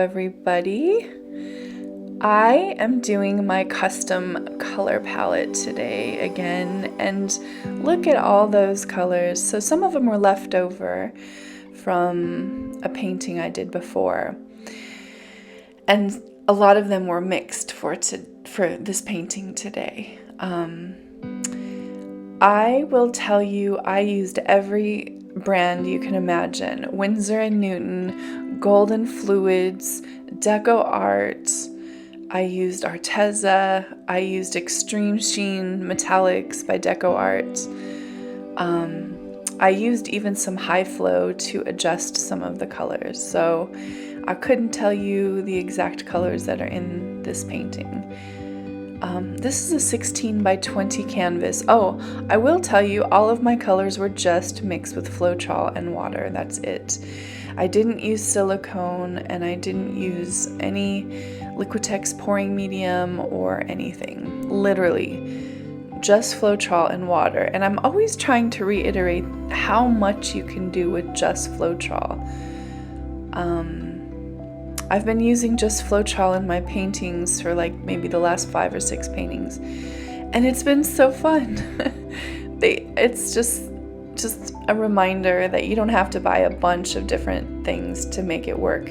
everybody. I am doing my custom color palette today again, and look at all those colors. So some of them were left over from a painting I did before, and a lot of them were mixed for this painting today. I will tell you, I used every brand you can imagine: Winsor & Newton, Golden Fluids, Deco Art. I used Arteza. I used Extreme Sheen Metallics by Deco Art. I used even some high flow to adjust some of the colors. So I couldn't tell you the exact colors that are in this painting. This is a 16 by 20 canvas. Oh, I will tell you, all of my colors were just mixed with Floetrol and water. That's it. I didn't use silicone, and I didn't use any Liquitex pouring medium or anything. Literally, just Floetrol and water. And I'm always trying to reiterate how much you can do with just Floetrol. I've been using just Floetrol in my paintings for like maybe the last 5 or 6 paintings, and it's been so fun. It's just a reminder that you don't have to buy a bunch of different things to make it work,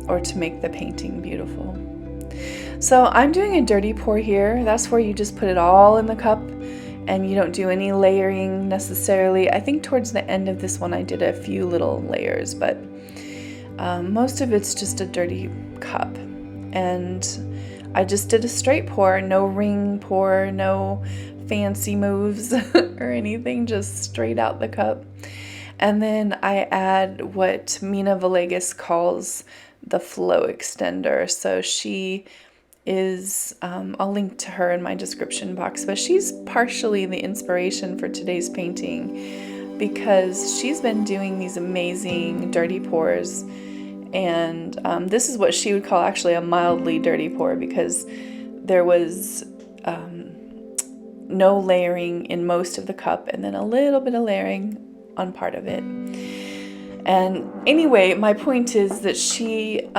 or to make the painting beautiful. So I'm doing a dirty pour here. That's where you just put it all in the cup and you don't do any layering necessarily. I think towards the end of this one I did a few little layers, but most of it's just a dirty cup. And I just did a straight pour, no ring pour, no fancy moves or anything, just straight out the cup. And then I add what Mina Villegas calls the flow extender. So she is, I'll link to her in my description box, but she's partially the inspiration for today's painting because she's been doing these amazing dirty pours. And this is what she would call actually a mildly dirty pour, because there was no layering in most of the cup and then a little bit of layering on part of it. And anyway, my point is that she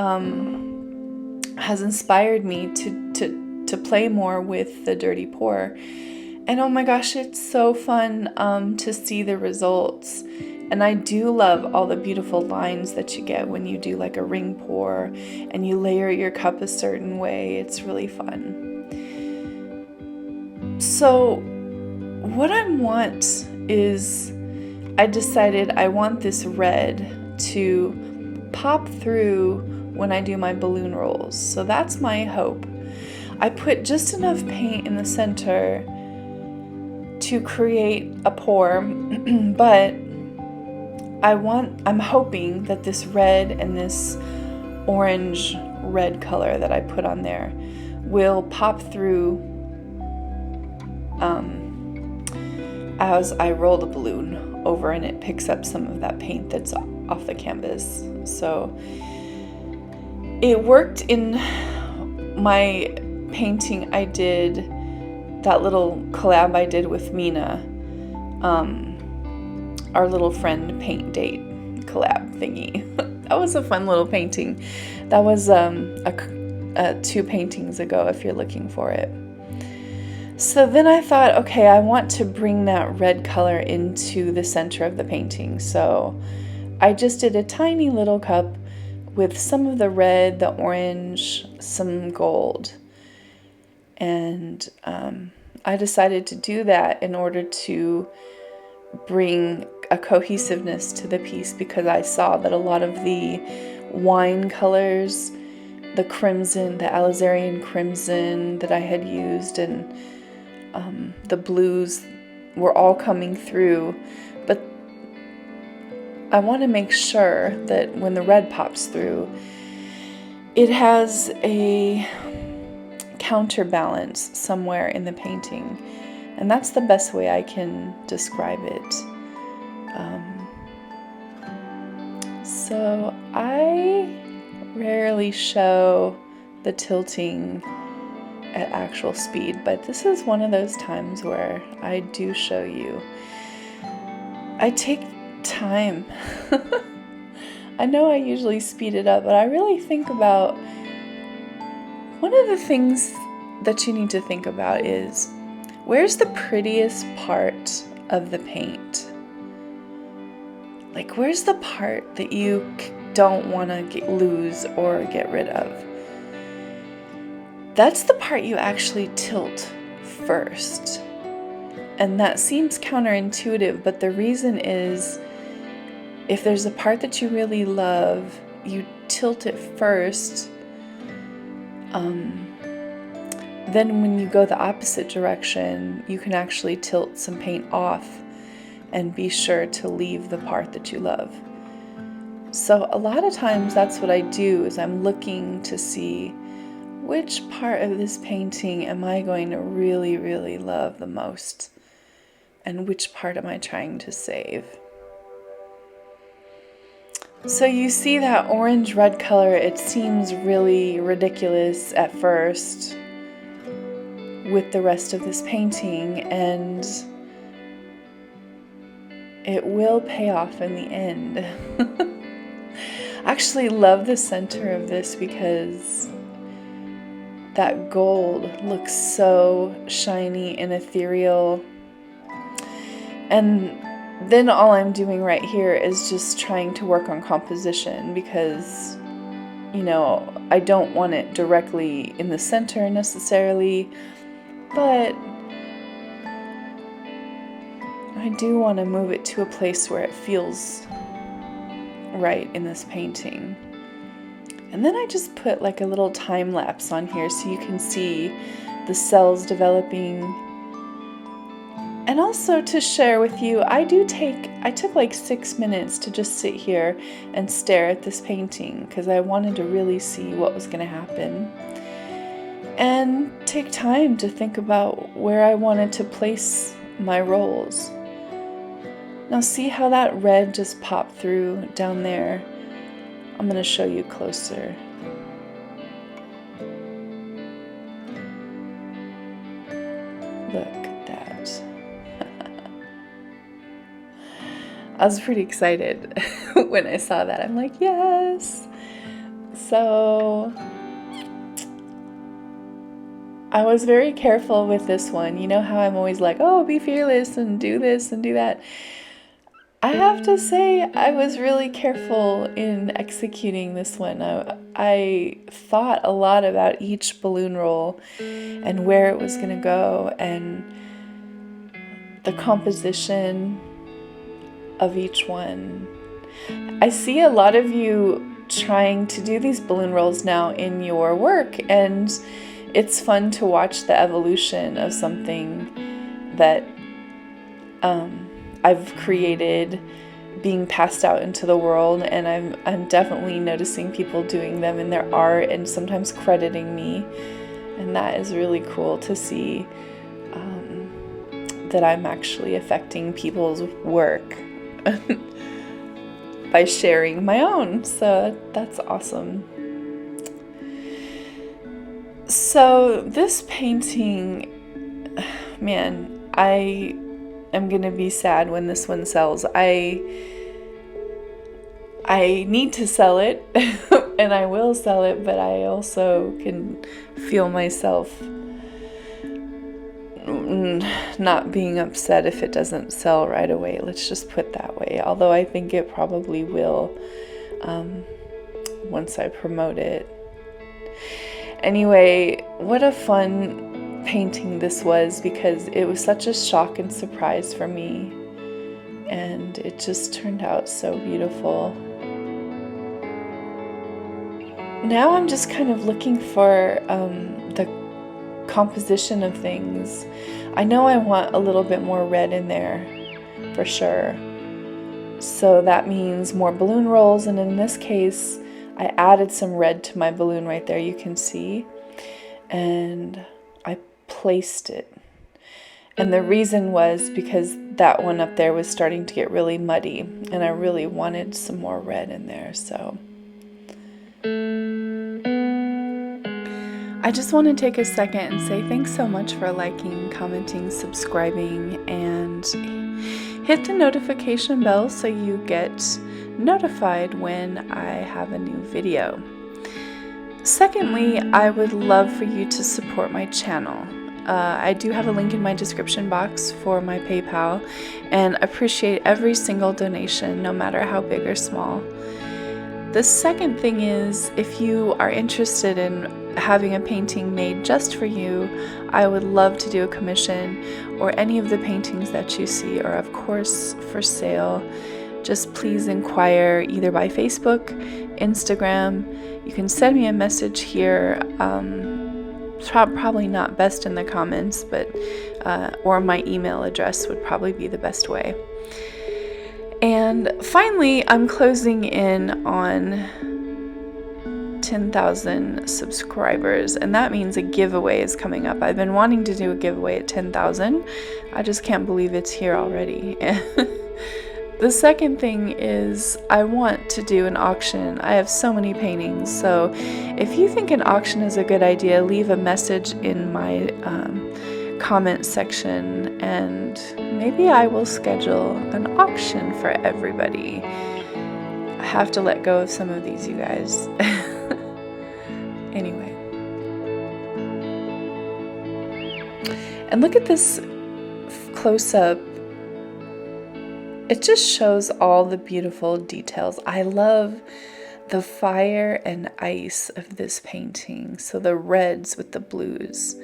has inspired me to play more with the dirty pour. And oh my gosh, it's so fun to see the results. And I do love all the beautiful lines that you get when you do like a ring pour and you layer your cup a certain way. It's really fun. So what I want is, I decided I want this red to pop through when I do my balloon rolls. So that's my hope. I put just enough paint in the center to create a pour, but I'm hoping that this red and this orange red color that I put on there will pop through as I roll the balloon over, and it picks up some of that paint that's off the canvas. So it worked in my painting I did, that little collab I did with Mina, our little friend paint date collab thingy. That was a fun little painting. That was 2 paintings ago if you're looking for it. So then I thought, okay, I want to bring that red color into the center of the painting. So I just did a tiny little cup with some of the red, the orange, some gold. And I decided to do that in order to bring a cohesiveness to the piece, because I saw that a lot of the wine colors, the crimson, the Alizarian crimson that I had used, and the blues were all coming through. But I want to make sure that when the red pops through, it has a counterbalance somewhere in the painting. And that's the best way I can describe it. So I rarely show the tilting at actual speed, but this is one of those times where I do show you. I take time. I know I usually speed it up, but I really think about, one of the things that you need to think about is, where's the prettiest part of the paint? Like, where's the part that you don't want to lose or get rid of? That's the part you actually tilt first. And that seems counterintuitive, but the reason is, if there's a part that you really love, you tilt it first. Then when you go the opposite direction, you can actually tilt some paint off and be sure to leave the part that you love. So a lot of times that's what I do, is I'm looking to see, which part of this painting am I going to really, really love the most? And which part am I trying to save? So you see that orange-red color, it seems really ridiculous at first with the rest of this painting, and it will pay off in the end. I actually love the center of this because that gold looks so shiny and ethereal. And then all I'm doing right here is just trying to work on composition, because, you know, I don't want it directly in the center necessarily, but I do want to move it to a place where it feels right in this painting. And then I just put like a little time lapse on here so you can see the cells developing. And also to share with you, I took like 6 minutes to just sit here and stare at this painting, because I wanted to really see what was going to happen. And take time to think about where I wanted to place my rolls. Now see how that red just popped through down there? I'm going to show you closer. Look at that. I was pretty excited when I saw that. I'm like, yes! So I was very careful with this one. You know how I'm always like, oh, be fearless and do this and do that. I have to say I was really careful in executing this one. I thought a lot about each balloon roll and where it was going to go and the composition of each one. I see a lot of you trying to do these balloon rolls now in your work, and it's fun to watch the evolution of something that I've created being passed out into the world, and I'm definitely noticing people doing them in their art and sometimes crediting me, and that is really cool to see that I'm actually affecting people's work by sharing my own. So that's awesome. So this painting, man, I am gonna be sad when this one sells. I need to sell it and I will sell it, but I also can feel myself not being upset if it doesn't sell right away. Let's just put that way. Although I think it probably will once I promote it. Anyway, what a fun painting this was, because it was such a shock and surprise for me, and it just turned out so beautiful. Now I'm just kind of looking for the composition of things. I know I want a little bit more red in there for sure, so that means more balloon rolls, and in this case I added some red to my balloon right there, you can see, and I placed it. And the reason was because that one up there was starting to get really muddy, and I really wanted some more red in there. So I just want to take a second and say thanks so much for liking, commenting, subscribing, and hit the notification bell so you get notified when I have a new video. Secondly, I would love for you to support my channel. I do have a link in my description box for my PayPal, and appreciate every single donation, no matter how big or small. The second thing is, if you are interested in having a painting made just for you, I would love to do a commission, or any of the paintings that you see are of course for sale. Just please inquire either by Facebook, Instagram. You can send me a message here. Probably not best in the comments, but or my email address would probably be the best way. And finally, I'm closing in on 10,000 subscribers, and that means a giveaway is coming up. I've been wanting to do a giveaway at 10,000. I just can't believe it's here already. The second thing is, I want to do an auction. I have so many paintings, so if you think an auction is a good idea, leave a message in my comment section, and maybe I will schedule an auction for everybody. I have to let go of some of these, you guys. Anyway. And look at this close-up. It just shows all the beautiful details. I love the fire and ice of this painting. So the reds with the blues.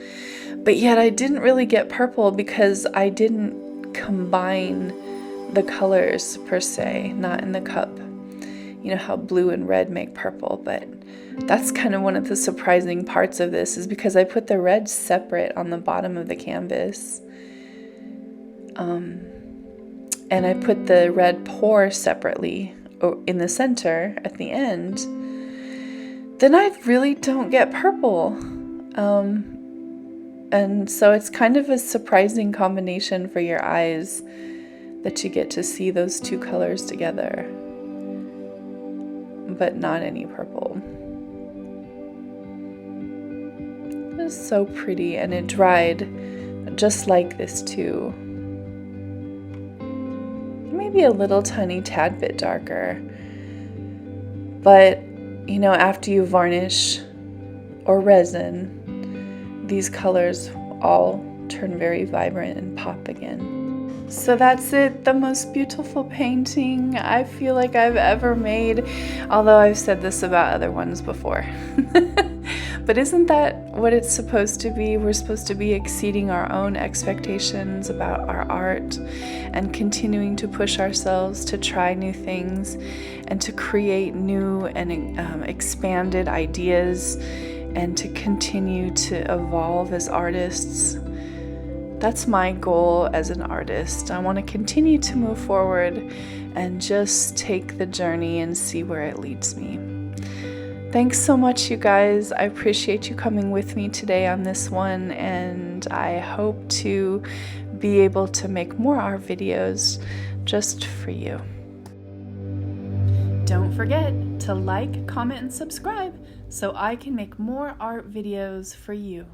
But yet I didn't really get purple because I didn't combine the colors per se, not in the cup. You know how blue and red make purple, but that's kind of one of the surprising parts of this, is because I put the reds separate on the bottom of the canvas. And I put the red pour separately in the center at the end. Then I really don't get purple. And so it's kind of a surprising combination for your eyes that you get to see those two colors together, but not any purple. It's so pretty, and it dried just like this too. Maybe a little tiny tad bit darker, but you know, after you varnish or resin, these colors all turn very vibrant and pop again. So that's it, the most beautiful painting I feel like I've ever made, although I've said this about other ones before. But isn't that what it's supposed to be? We're supposed to be exceeding our own expectations about our art and continuing to push ourselves to try new things and to create new and expanded ideas, and to continue to evolve as artists. That's my goal as an artist. I want to continue to move forward and just take the journey and see where it leads me. Thanks so much, you guys. I appreciate you coming with me today on this one, and I hope to be able to make more art videos just for you. Don't forget to like, comment, and subscribe so I can make more art videos for you.